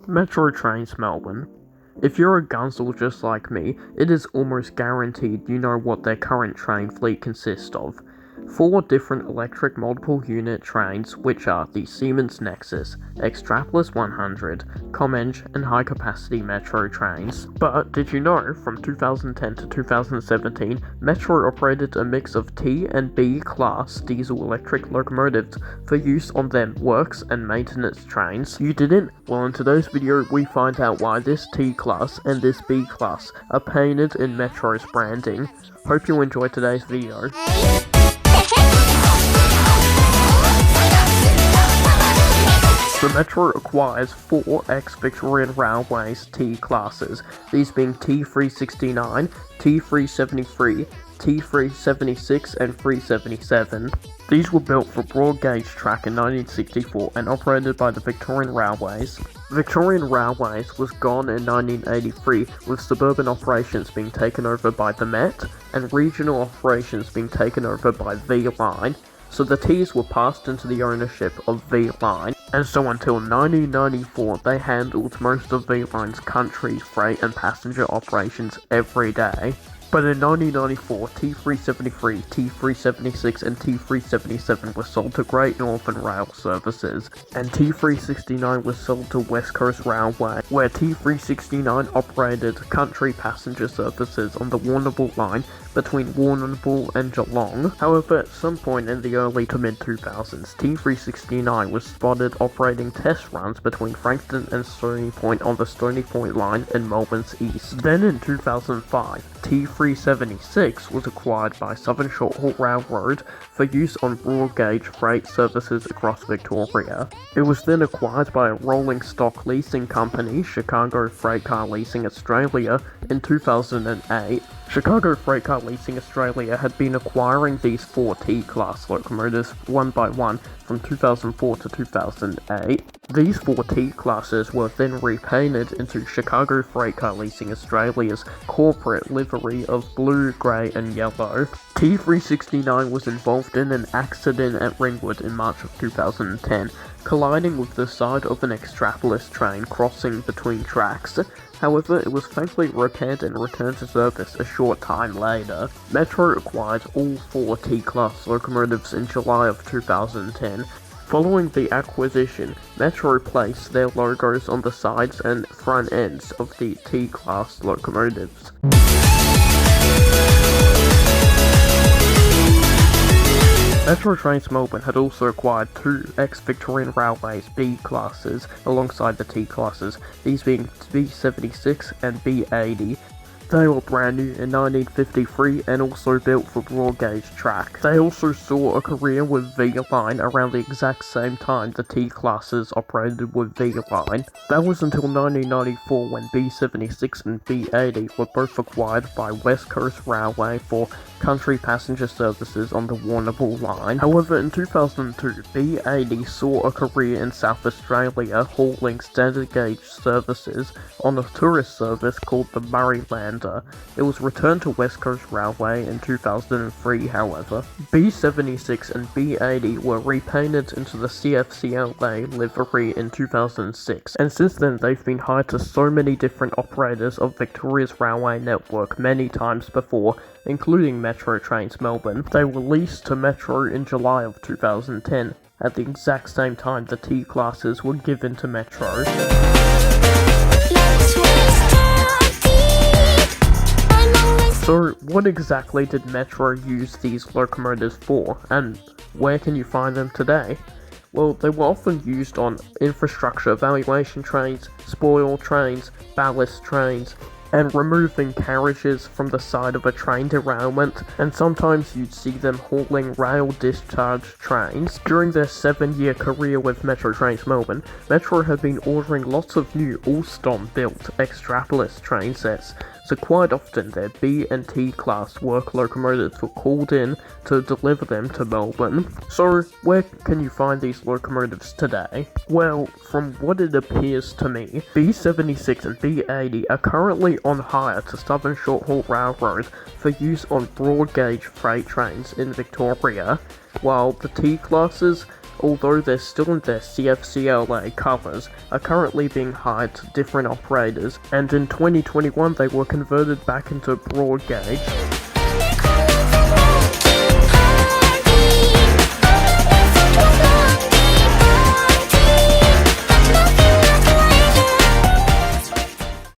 Metro Trains Melbourne. If you're a gunsel just like me, it is almost guaranteed you know what their current train fleet consists of. 4 different electric multiple unit trains, which are the Siemens Nexus, Extrapolis 100, Comenge, and high capacity Metro trains. But did you know, from 2010 to 2017, Metro operated a mix of T and B class diesel electric locomotives for use on their works and maintenance trains? You didn't? Well, in today's video we find out why this T class and this B class are painted in Metro's branding. Hope you enjoyed today's video. The Metro acquires 4 ex-Victorian Railways T classes, these being T369, T373, T376 and 377. These were built for broad gauge track in 1964 and operated by the Victorian Railways. Victorian Railways was gone in 1983, with suburban operations being taken over by the Met and regional operations being taken over by V-Line. So the T's were passed into the ownership of V-Line, and so until 1994 they handled most of V-Line's country, freight and passenger operations every day. But in 1994, T373, T376 and T377 were sold to Great Northern Rail Services, and T369 was sold to West Coast Railway, where T369 operated country passenger services on the Warrnambool line between Warrnambool and Geelong. However, at some point in the early to mid-2000s, T369 was spotted operating test runs between Frankston and Stony Point on the Stony Point line in Melbourne's east. Then in 2005, T376 was acquired by Southern Short Haul Railroad for use on broad gauge freight services across Victoria. It was then acquired by a rolling stock leasing company, Chicago Freight Car Leasing Australia, in 2008. Chicago Freight Car Leasing Australia had been acquiring these 4 T-class locomotives one by one from 2004 to 2008. These 4 T-classes were then repainted into Chicago Freight Car Leasing Australia's corporate livery of blue, grey and yellow. T369 was involved in an accident at Ringwood in March of 2010, colliding with the side of an Extrapolis train crossing between tracks. However, it was thankfully repaired and returned to service a short time later. Metro acquired all 4 T-class locomotives in July of 2010. Following the acquisition, Metro placed their logos on the sides and front ends of the T-class locomotives. Metro Trains Melbourne had also acquired 2 ex-Victorian Railways B classes alongside the T classes, these being B76 and B80. They were brand new in 1953 and also built for broad gauge track. They also saw a career with V-Line around the exact same time the T classes operated with V-Line. That was until 1994 when B76 and B80 were both acquired by West Coast Railway for country passenger services on the Warrnambool line. However, in 2002, B80 saw a career in South Australia hauling standard gauge services on a tourist service called the Murraylander. It was returned to West Coast Railway in 2003, however. B76 and B80 were repainted into the CFCLA livery in 2006, and since then they've been hired to so many different operators of Victoria's railway network many times before, including Metro Trains Melbourne. They were leased to Metro in July of 2010, at the exact same time the T classes were given to Metro. So, what exactly did Metro use these locomotives for, and where can you find them today? Well, they were often used on infrastructure evaluation trains, spoil trains, ballast trains, and removing carriages from the side of a train derailment, and sometimes you'd see them hauling rail discharge trains. During their 7-year career with Metro Trains Melbourne, Metro had been ordering lots of new Alstom built Extrapolis train sets, so quite often their B and T class work locomotives were called in to deliver them to Melbourne. So, where can you find these locomotives today? Well, from what it appears to me, B76 and B80 are currently on hire to Southern Short Haul Railroad for use on broad gauge freight trains in Victoria, while the T classes although they're still in their CFCLA covers, are currently being hired to different operators, and in 2021 they were converted back into broad gauge